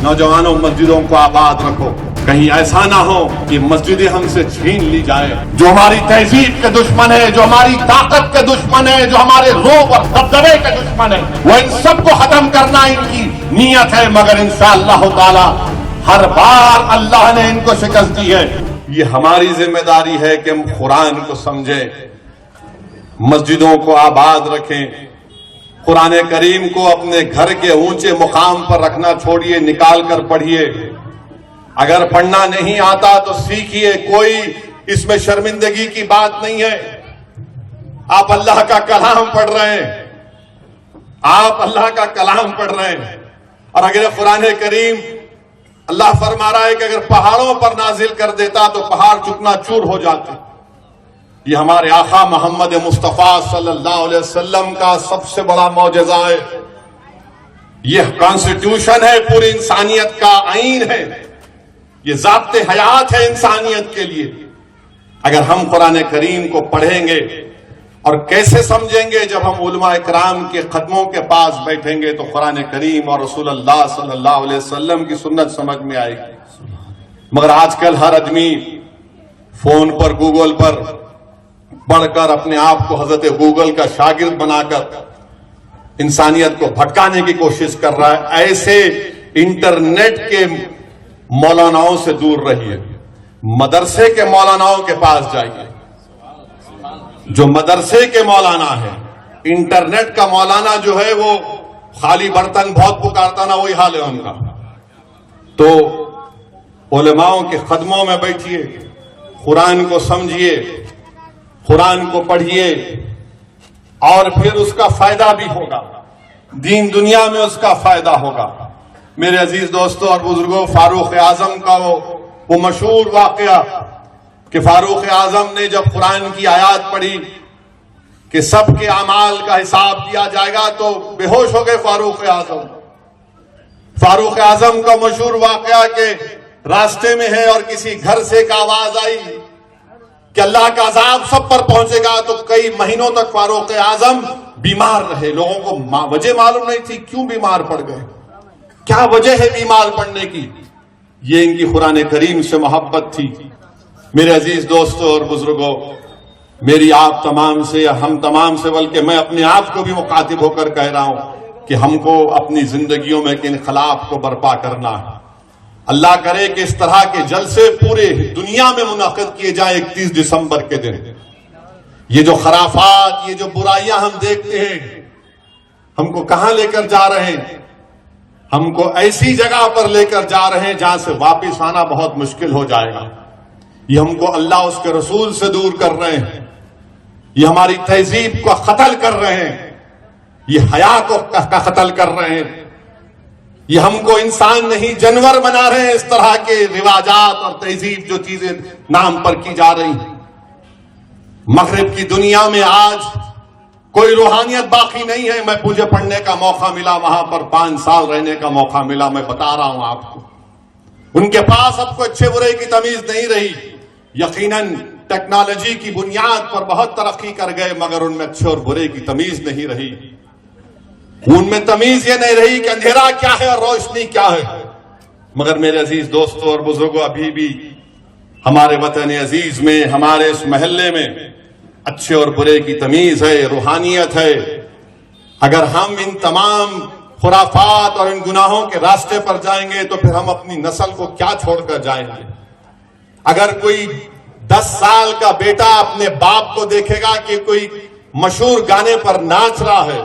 نوجوانوں مسجدوں کو آباد رکھو، کہیں ایسا نہ ہو کہ مسجدیں ہم سے چھین لی جائے۔ جو ہماری تہذیب کے دشمن ہے، جو ہماری طاقت کے دشمن ہے، جو ہمارے روب اور دبدبے کے دشمن ہے، وہ ان سب کو ختم کرنا ان کی نیت ہے، مگر انشاءاللہ تعالی ہر بار اللہ نے ان کو شکست دی ہے۔ یہ ہماری ذمہ داری ہے کہ ہم قرآن کو سمجھیں، مسجدوں کو آباد رکھیں، قرآن کریم کو اپنے گھر کے اونچے مقام پر رکھنا چھوڑیے، نکال کر پڑھیے۔ اگر پڑھنا نہیں آتا تو سیکھیے، کوئی اس میں شرمندگی کی بات نہیں ہے۔ آپ اللہ کا کلام پڑھ رہے ہیں، آپ اللہ کا کلام پڑھ رہے ہیں، اور اگر قرآن کریم اللہ فرما رہا ہے کہ اگر پہاڑوں پر نازل کر دیتا تو پہاڑ چکنا چور ہو جاتے۔ یہ ہمارے آقا محمد مصطفیٰ صلی اللہ علیہ وسلم کا سب سے بڑا معجزہ ہے۔ یہ کانسٹیٹیوشن ہے، پوری انسانیت کا آئین ہے، یہ ضابط حیات ہے انسانیت کے لیے۔ اگر ہم قرآن کریم کو پڑھیں گے اور کیسے سمجھیں گے، جب ہم علماء اکرام کے قدموں کے پاس بیٹھیں گے تو قرآن کریم اور رسول اللہ صلی اللہ علیہ وسلم کی سنت سمجھ میں آئے گی۔ مگر آج کل ہر آدمی فون پر، گوگل پر پڑھ کر اپنے آپ کو حضرت گوگل کا شاگرد بنا کر انسانیت کو بھٹکانے کی کوشش کر رہا ہے۔ ایسے انٹرنیٹ کے مولاناؤں سے دور رہیے، مدرسے کے مولاناؤں کے پاس جائیے۔ جو مدرسے کے مولانا ہے، انٹرنیٹ کا مولانا جو ہے وہ خالی برتن بہت پکارتا نا، وہی حال ہے ان کا۔ تو علماؤں کے قدموں میں بیٹھیے، قرآن کو سمجھیے، قرآن کو پڑھیے، اور پھر اس کا فائدہ بھی ہوگا، دین دنیا میں اس کا فائدہ ہوگا۔ میرے عزیز دوستوں اور بزرگوں، فاروق اعظم کا وہ مشہور واقعہ کہ فاروق اعظم نے جب قرآن کی آیات پڑھی کہ سب کے اعمال کا حساب دیا جائے گا تو بے ہوش ہو گئے فاروق اعظم۔ فاروق اعظم کا مشہور واقعہ کہ راستے میں ہے اور کسی گھر سے ایک آواز آئی کہ اللہ کا عذاب سب پر پہنچے گا، تو کئی مہینوں تک فاروق اعظم بیمار رہے۔ لوگوں کو وجہ معلوم نہیں تھی کیوں بیمار پڑ گئے، کیا وجہ ہے بیمار پڑنے کی۔ یہ ان کی قرآن کریم سے محبت تھی۔ میرے عزیز دوستوں اور بزرگوں، میری آپ تمام سے یا ہم تمام سے، بلکہ میں اپنے آپ کو بھی مخاطب ہو کر کہہ رہا ہوں کہ ہم کو اپنی زندگیوں میں ایک انقلاب کو برپا کرنا ہے۔ اللہ کرے کہ اس طرح کے جلسے پورے دنیا میں منعقد کیے جائیں 31 دسمبر کے دن۔ یہ جو خرافات، یہ جو برائیاں ہم دیکھتے ہیں، ہم کو کہاں لے کر جا رہے ہیں؟ ہم کو ایسی جگہ پر لے کر جا رہے ہیں جہاں سے واپس آنا بہت مشکل ہو جائے گا۔ یہ ہم کو اللہ اس کے رسول سے دور کر رہے ہیں، یہ ہماری تہذیب کو قتل کر رہے ہیں، یہ حیا کو قتل کر رہے ہیں، یہ ہم کو انسان نہیں جانور بنا رہے ہیں۔ اس طرح کے رواجات اور تہذیب جو چیزیں نام پر کی جا رہی ہیں، مغرب کی دنیا میں آج کوئی روحانیت باقی نہیں ہے۔ مجھے پڑھنے کا موقع ملا، وہاں پر 5 سال رہنے کا موقع ملا، میں بتا رہا ہوں آپ کو۔ ان کے پاس اب کوئی اچھے برے کی تمیز نہیں رہی۔ یقیناً ٹیکنالوجی کی بنیاد پر بہت ترقی کر گئے، مگر ان میں اچھے اور برے کی تمیز نہیں رہی۔ ان میں تمیز یہ نہیں رہی کہ اندھیرا کیا ہے اور روشنی کیا ہے۔ مگر میرے عزیز دوستوں اور بزرگوں، ابھی بھی ہمارے وطن عزیز میں، ہمارے اس محلے میں اچھے اور برے کی تمیز ہے، روحانیت ہے۔ اگر ہم ان تمام خرافات اور ان گناہوں کے راستے پر جائیں گے تو پھر ہم اپنی نسل کو کیا چھوڑ کر جائیں گے؟ اگر کوئی 10 سال کا بیٹا اپنے باپ کو دیکھے گا کہ کوئی مشہور گانے پر ناچ رہا ہے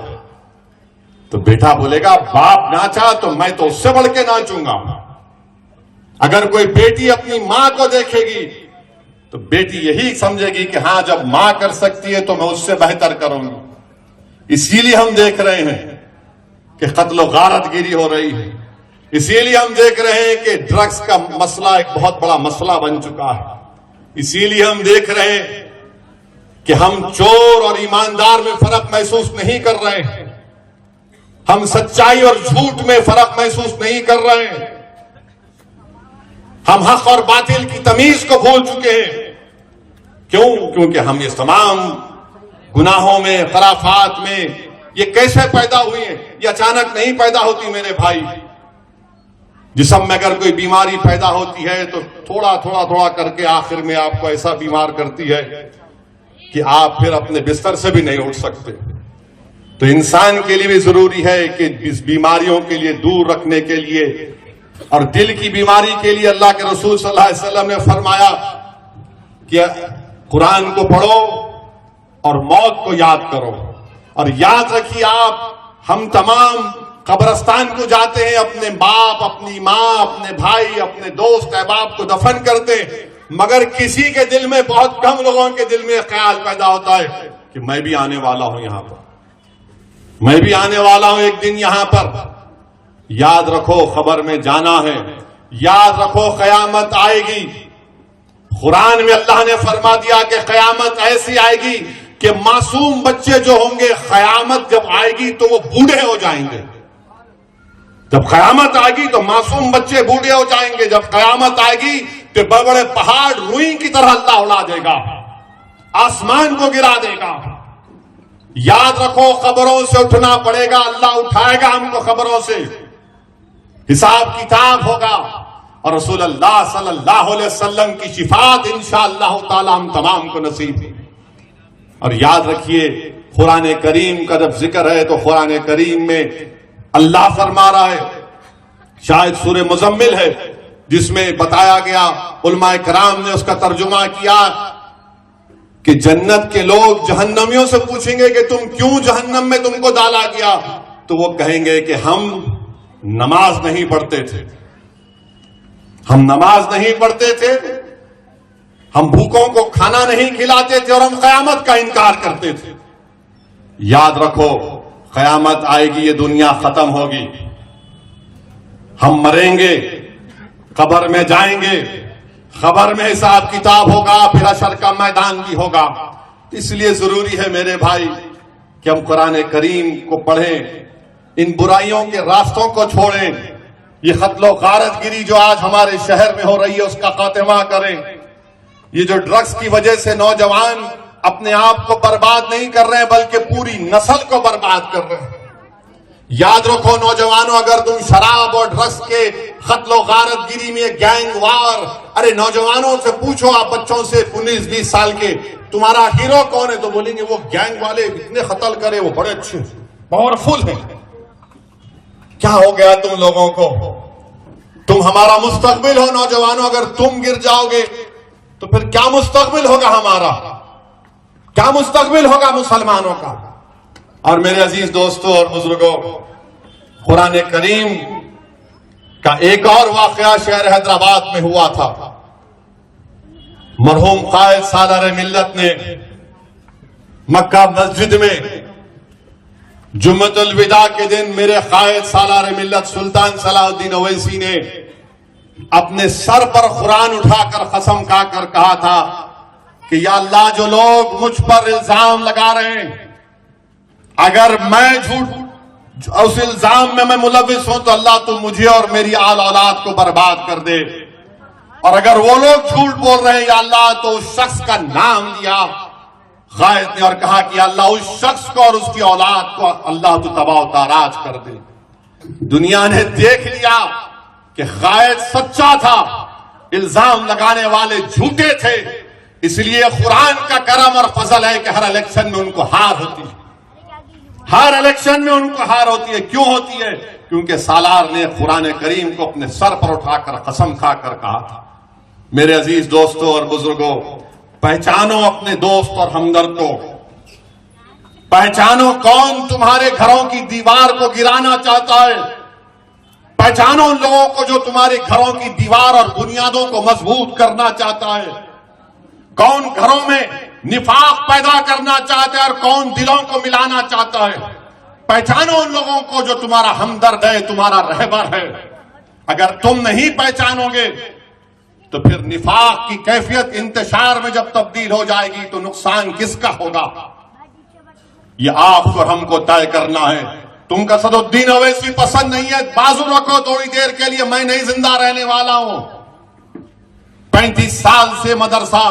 تو بیٹا بولے گا باپ ناچا تو میں تو اس سے بڑھ کے ناچوں گا۔ اگر کوئی بیٹی اپنی ماں کو دیکھے گی تو بیٹی یہی سمجھے گی کہ ہاں جب ماں کر سکتی ہے تو میں اس سے بہتر کروں گی۔ اسی لیے ہم دیکھ رہے ہیں کہ قتل و غارت گیری ہو رہی ہے، اسی لیے ہم دیکھ رہے ہیں کہ ڈرگز کا مسئلہ ایک بہت بڑا مسئلہ بن چکا ہے، اسی لیے ہم دیکھ رہے ہیں کہ ہم چور اور ایماندار میں فرق محسوس نہیں کر رہے ہیں، ہم سچائی اور جھوٹ میں فرق محسوس نہیں کر رہے ہیں، ہم حق اور باطل کی تمیز کو بھول چکے ہیں۔ کیوں؟ کیونکہ ہم یہ تمام گناہوں میں، خرافات میں یہ کیسے پیدا ہوئی ہیں؟ یہ اچانک نہیں پیدا ہوتی میرے بھائی، جسم میں اگر کوئی بیماری پیدا ہوتی ہے تو تھوڑا تھوڑا کر کے آخر میں آپ کو ایسا بیمار کرتی ہے کہ آپ پھر اپنے بستر سے بھی نہیں اٹھ سکتے. تو انسان کے لیے بھی ضروری ہے کہ اس بیماریوں کے لیے دور رکھنے کے لیے اور دل کی بیماری کے لیے اللہ کے رسول صلی اللہ علیہ وسلم نے فرمایا کہ قرآن کو پڑھو اور موت کو یاد کرو. اور یاد رکھیے آپ، ہم تمام قبرستان کو جاتے ہیں، اپنے باپ، اپنی ماں، اپنے بھائی، اپنے دوست احباب کو دفن کرتے ہیں، مگر کسی کے دل میں، بہت کم لوگوں کے دل میں خیال پیدا ہوتا ہے کہ میں بھی آنے والا ہوں یہاں پر، میں بھی آنے والا ہوں ایک دن یہاں پر. یاد رکھو خبر میں جانا ہے، یاد رکھو قیامت آئے گی. قرآن میں اللہ نے فرما دیا کہ قیامت ایسی آئے گی کہ معصوم بچے جو ہوں گے، قیامت جب آئے گی تو وہ بوڑھے ہو جائیں گے. جب قیامت آئے گی تو معصوم بچے بوڑھے ہو جائیں گے. جب قیامت آئے گی تو بڑے بڑے پہاڑ روئی کی طرح اللہ اڑا دے گا، آسمان کو گرا دے گا. یاد رکھو قبروں سے اٹھنا پڑے گا، اللہ اٹھائے گا ہم کو قبروں سے، حساب کتاب ہوگا، اور رسول اللہ صلی اللہ علیہ وسلم کی شفاعت انشاءاللہ تعالی ہم تمام کو نصیب ہے. اور یاد رکھیے قرآن کریم کا جب ذکر ہے تو قرآن کریم میں اللہ فرما رہا ہے، شاید سورہ مزمل ہے جس میں بتایا گیا، علماء کرام نے اس کا ترجمہ کیا کہ جنت کے لوگ جہنمیوں سے پوچھیں گے کہ تم کیوں جہنم میں تم کو ڈالا گیا؟ تو وہ کہیں گے کہ ہم نماز نہیں پڑھتے تھے، ہم نماز نہیں پڑھتے تھے، ہم بھوکوں کو کھانا نہیں کھلاتے تھے، اور ہم قیامت کا انکار کرتے تھے. یاد رکھو قیامت آئے گی، یہ دنیا ختم ہوگی، ہم مریں گے، قبر میں جائیں گے، خبر میں حساب کتاب ہوگا، پھر حشر کا میدان بھی ہوگا. اس لیے ضروری ہے میرے بھائی کہ ہم قرآن کریم کو پڑھیں، ان برائیوں کے راستوں کو چھوڑیں. یہ قتل و غارت گری جو آج ہمارے شہر میں ہو رہی ہے اس کا خاتمہ کریں. یہ جو ڈرگز کی وجہ سے نوجوان اپنے آپ کو برباد نہیں کر رہے ہیں بلکہ پوری نسل کو برباد کر رہے ہیں. یاد رکھو نوجوانوں، اگر تم شراب اور ڈرگز کے قتل و غارت گری میں گینگ وار، ارے نوجوانوں سے پوچھو، آپ بچوں سے 19-20 سال کے، تمہارا ہیرو کون ہے؟ تو بولیں گے وہ گینگ والے اتنے قتل کرے، وہ بڑے اچھے پاورفل ہیں. کیا ہو گیا تم لوگوں کو؟ تم ہمارا مستقبل ہو نوجوانوں، اگر تم گر جاؤ گے تو پھر کیا مستقبل ہوگا ہمارا؟ کیا مستقبل ہوگا مسلمانوں کا؟ اور میرے عزیز دوستوں اور بزرگوں، قرآن کریم کا ایک اور واقعہ شہر حیدرآباد میں ہوا تھا. مرحوم قائد سالار ملت نے مکہ مسجد میں جمعۃ الوداع کے دن میرے قائد سالار ملت سلطان صلاح الدین اویسی نے اپنے سر پر قرآن اٹھا کر قسم کھا کر کہا تھا کہ یا اللہ، جو لوگ مجھ پر الزام لگا رہے ہیں، اگر میں جھوٹ اس الزام میں ملوث ہوں تو اللہ تو مجھے اور میری آل اولاد کو برباد کر دے، اور اگر وہ لوگ جھوٹ بول رہے ہیں یا اللہ تو اس شخص کا نام لیا قائد نے اور کہا کہ اللہ اس شخص کو اور اس کی اولاد کو اللہ تو تباہ و تاراج کر دے. دنیا نے دیکھ لیا کہ قائد سچا تھا، الزام لگانے والے جھوٹے تھے. اس لیے قرآن کا کرم اور فضل ہے کہ ہر الیکشن میں ان کو ہار ہوتی ہے، ہر الیکشن میں ان کو ہار ہوتی ہے. کیوں ہوتی ہے؟ کیونکہ سالار نے قرآن کریم کو اپنے سر پر اٹھا کر قسم کھا کر کہا تھا. میرے عزیز دوستوں اور بزرگوں، پہچانو اپنے دوست اور ہمدرد کو، پہچانو کون تمہارے گھروں کی دیوار کو گرانا چاہتا ہے، پہچانو ان لوگوں کو جو تمہارے گھروں کی دیوار اور بنیادوں کو مضبوط کرنا چاہتا ہے، کون گھروں میں نفاق پیدا کرنا چاہتا ہے اور کون دلوں کو ملانا چاہتا ہے. پہچانو ان لوگوں کو جو تمہارا ہمدرد ہے، تمہارا رہبر ہے. اگر تم نہیں پہچانو گے تو پھر نفاق کی کیفیت انتشار میں جب تبدیل ہو جائے گی تو نقصان کس کا ہوگا؟ یہ آپ اور ہم کو طے کرنا ہے. تم کا اسد الدین اویسی پسند نہیں ہے، بازو رکھو تھوڑی دیر کے لیے، میں نہیں زندہ رہنے والا ہوں. 35 سال سے مدرسہ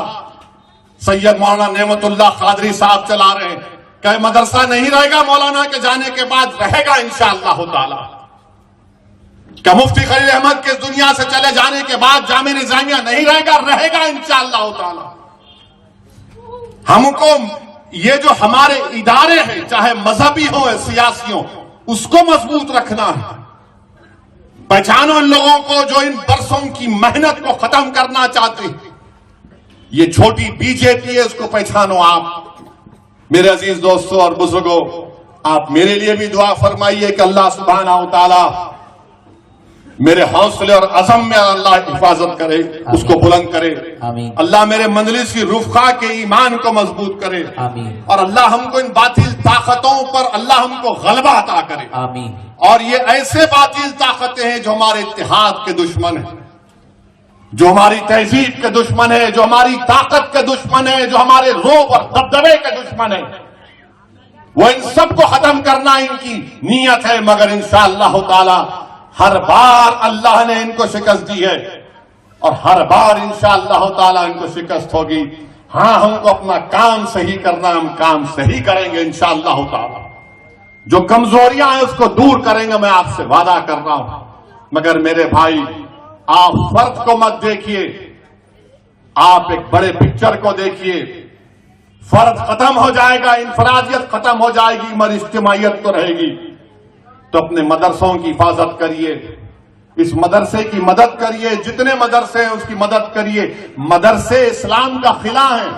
سید مولانا نعمت اللہ قادری صاحب چلا رہے ہیں. کہ مدرسہ نہیں رہے گا مولانا کے جانے کے بعد؟ رہے گا انشاءاللہ تعالی. کیا مفتی خلیل احمد کے اس دنیا سے چلے جانے کے بعد جامعہ نظامیہ نہیں رہے گا انشاءاللہ تعالی. ہم کو یہ جو ہمارے ادارے ہیں چاہے مذہبی ہوں یا سیاسی ہوں اس کو مضبوط رکھنا ہے. پہچانو ان لوگوں کو جو ان برسوں کی محنت کو ختم کرنا چاہتے ہیں. یہ چھوٹی بی جے پی ہے, اس کو پہچانو. آپ میرے عزیز دوستوں اور بزرگوں, آپ میرے لیے بھی دعا فرمائیے کہ اللہ سبحانہ و تعالی میرے حوصلے اور عزم میں اللہ حفاظت کرے, اس کو بلند کرے. اللہ میرے مجلس کی رفقا کے ایمان کو مضبوط کرے, اور اللہ ہم کو ان باطل طاقتوں پر اللہ ہم کو غلبہ عطا کرے. اور یہ ایسے باطل طاقتیں ہیں جو ہمارے اتحاد کے دشمن ہیں, جو ہماری تہذیب کے دشمن ہے, جو ہماری طاقت کے دشمن ہے, جو ہمارے روب اور دبدبے کے دشمن ہے. وہ ان سب کو ختم کرنا ان کی نیت ہے, مگر انشاءاللہ تعالی ہر بار اللہ نے ان کو شکست دی ہے اور ہر بار انشاءاللہ تعالی ان کو شکست ہوگی. ہاں ہم کو اپنا کام صحیح کرنا, ہم کام صحیح کریں گے انشاءاللہ تعالی. جو کمزوریاں ہیں اس کو دور کریں گے, میں آپ سے وعدہ کر رہا ہوں. مگر میرے بھائی, آپ فرد کو مت دیکھیے, آپ ایک بڑے پکچر کو دیکھیے. فرد ختم ہو جائے گا, انفرادیت ختم ہو جائے گی, مگر اجتماعیت تو رہے گی. تو اپنے مدرسوں کی حفاظت کریے, اس مدرسے کی مدد کریے, جتنے مدرسے ہیں اس کی مدد کریے. مدرسے اسلام کا قلعہ ہیں,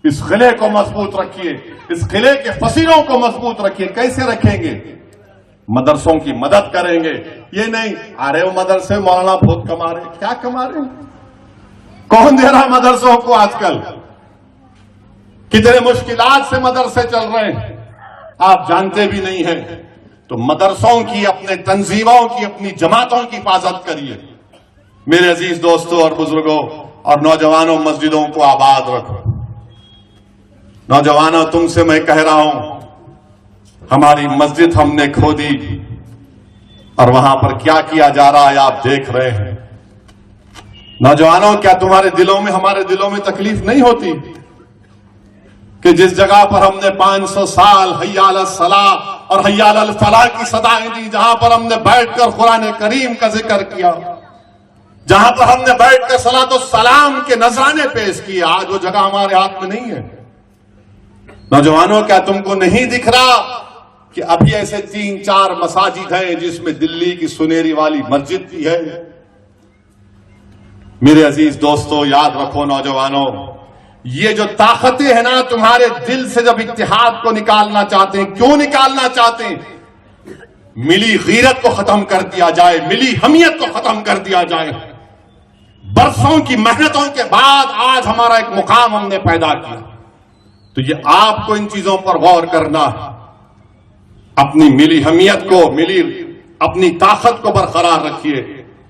اس قلعے کو مضبوط رکھیے, اس قلعے کے فصیلوں کو مضبوط رکھیے. کیسے رکھیں گے؟ مدرسوں کی مدد کریں گے. یہ نہیں ارے وہ مدرسے مولانا بہت کما رہے. کیا کما رہے ہیں؟ کون دے رہا مدرسوں کو؟ آج کل کتنے مشکلات سے مدرسے چل رہے ہیں, آپ جانتے بھی نہیں ہیں. تو مدرسوں کی, اپنے تنظیموں کی, اپنی جماعتوں کی حفاظت کریے. میرے عزیز دوستوں اور بزرگوں اور نوجوانوں, مسجدوں کو آباد رکھو. نوجوانوں, تم سے میں کہہ رہا ہوں, ہماری مسجد ہم نے کھو دی اور وہاں پر کیا کیا جا رہا ہے آپ دیکھ رہے ہیں. نوجوانوں, کیا تمہارے دلوں میں, ہمارے دلوں میں تکلیف نہیں ہوتی کہ جس جگہ پر ہم نے 500 سال حی علی الصلاۃ اور حی علی الفلاح کی صدائیں دی, جہاں پر ہم نے بیٹھ کر قرآن کریم کا ذکر کیا, جہاں پر ہم نے بیٹھ کر صلاۃ السلام کے نذرانے پیش کیے, آج وہ جگہ ہمارے ہاتھ میں نہیں ہے. نوجوانوں, کیا تم کو نہیں دکھ رہا کہ ابھی ایسے 3-4 مساجد ہیں جس میں دلی کی سنہری والی مسجد بھی ہے؟ میرے عزیز دوستو, یاد رکھو نوجوانوں, یہ جو طاقتیں ہیں نا تمہارے دل سے, جب اتحاد کو نکالنا چاہتے ہیں, کیوں نکالنا چاہتے ہیں؟ ملی غیرت کو ختم کر دیا جائے, ملی حمیت کو ختم کر دیا جائے. برسوں کی محنتوں کے بعد آج ہمارا ایک مقام ہم نے پیدا کیا. تو یہ آپ کو ان چیزوں پر غور کرنا ہے. اپنی ملی حمیت کو, اپنی طاقت کو برقرار رکھیے.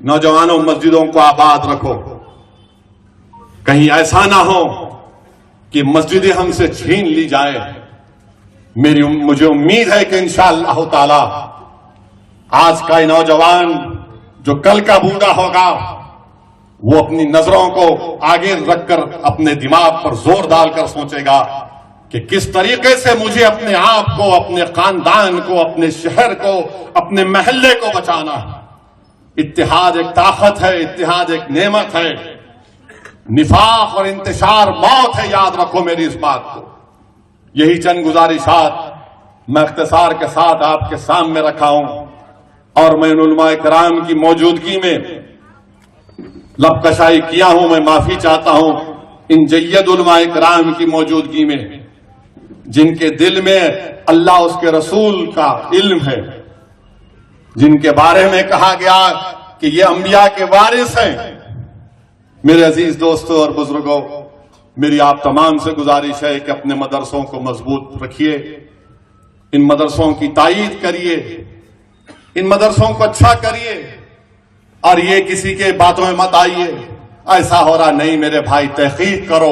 نوجوانوں, مسجدوں کو آباد رکھو. کہیں ایسا نہ ہو کہ مسجدیں ہم سے چھین لی جائے. مجھے امید ہے کہ انشاءاللہ تعالی آج کا نوجوان جو کل کا بوڑھا ہوگا, وہ اپنی نظروں کو آگے رکھ کر اپنے دماغ پر زور ڈال کر سوچے گا کہ کس طریقے سے مجھے اپنے آپ کو, اپنے خاندان کو, اپنے شہر کو, اپنے محلے کو بچانا ہے. اتحاد ایک طاقت ہے, اتحاد ایک نعمت ہے. نفاق اور انتشار موت ہے, یاد رکھو میری اس بات کو. یہی چند گزارشات میں اختصار کے ساتھ آپ کے سامنے رکھا ہوں, اور میں ان علماء کرام کی موجودگی میں لب کشائی کیا ہوں. میں معافی چاہتا ہوں ان جید علماء کرام کی موجودگی میں, جن کے دل میں اللہ اس کے رسول کا علم ہے, جن کے بارے میں کہا گیا کہ یہ انبیاء کے وارث ہیں. میرے عزیز دوستوں اور بزرگوں, میری آپ تمام سے گزارش ہے کہ اپنے مدرسوں کو مضبوط رکھیے, ان مدرسوں کی تائید کریے, ان مدرسوں کو اچھا کریے, اور یہ کسی کے باتوں میں مت آئیے ایسا ہو رہا نہیں. میرے بھائی, تحقیق کرو,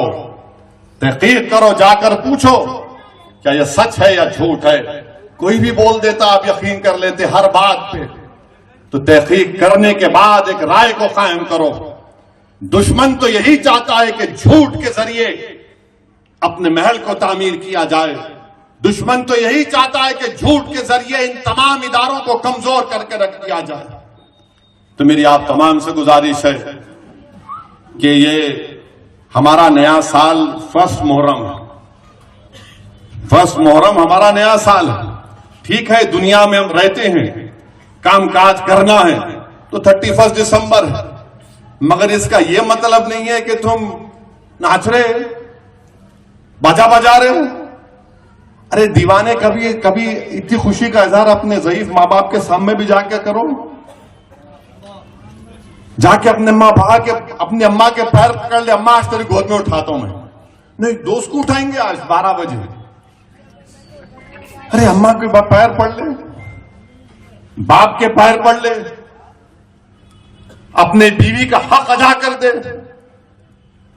تحقیق کرو, جا کر پوچھو کیا یہ سچ ہے یا جھوٹ ہے. کوئی بھی بول دیتا, آپ یقین کر لیتے ہر بات پہ. تو تحقیق کرنے کے بعد ایک رائے کو قائم کرو. دشمن تو یہی چاہتا ہے کہ جھوٹ کے ذریعے اپنے محل کو تعمیر کیا جائے. دشمن تو یہی چاہتا ہے کہ جھوٹ کے ذریعے ان تمام اداروں کو کمزور کر کے رکھ دیا جائے. تو میری آپ تمام سے گزارش ہے کہ یہ ہمارا نیا سال فرسٹ محرم ہے. فرسٹ محرم ہمارا نیا سال ہے. ٹھیک ہے, دنیا میں ہم رہتے ہیں, کام کاج کرنا ہے تو 31 دسمبر ہے, مگر اس کا یہ مطلب نہیں ہے کہ تم ناچ رہے, باجا بجا رہے ہو. ارے دیوانے, کبھی اتنی خوشی کا اظہار اپنے ضعیف ماں باپ کے سامنے بھی جا کے کرو. جا کے اپنے اپنی اماں کے پیر پکڑ لے, اماں آج تیری گود میں اٹھاتا ہوں میں. نہیں, دوست کو اٹھائیں گے آج 12 بجے. ارے اماں کے پیر پڑ لے, باپ کے پیر پڑ لے, اپنے بیوی کا حق ادا کر دے.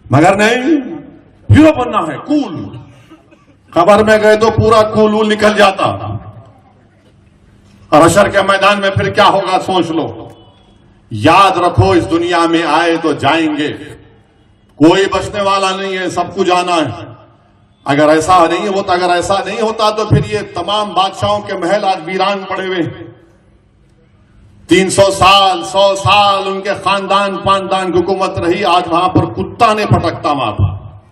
مگر نہیں, ہیرو بننا ہے, کول. خبر میں گئے تو پورا کول نکل جاتا, اور حشر کے میدان میں پھر کیا ہوگا سوچ لو. یاد رکھو, اس دنیا میں آئے تو جائیں گے, کوئی بچنے والا نہیں ہے, سب کو جانا ہے. اگر ایسا نہیں ہوتا تو پھر یہ تمام بادشاہوں کے محل آج ویران پڑے ہوئے. 300 سال 100 سال ان کے خاندان پاندان کی حکومت رہی, آج وہاں پر کتا نے پھٹکتا مارا.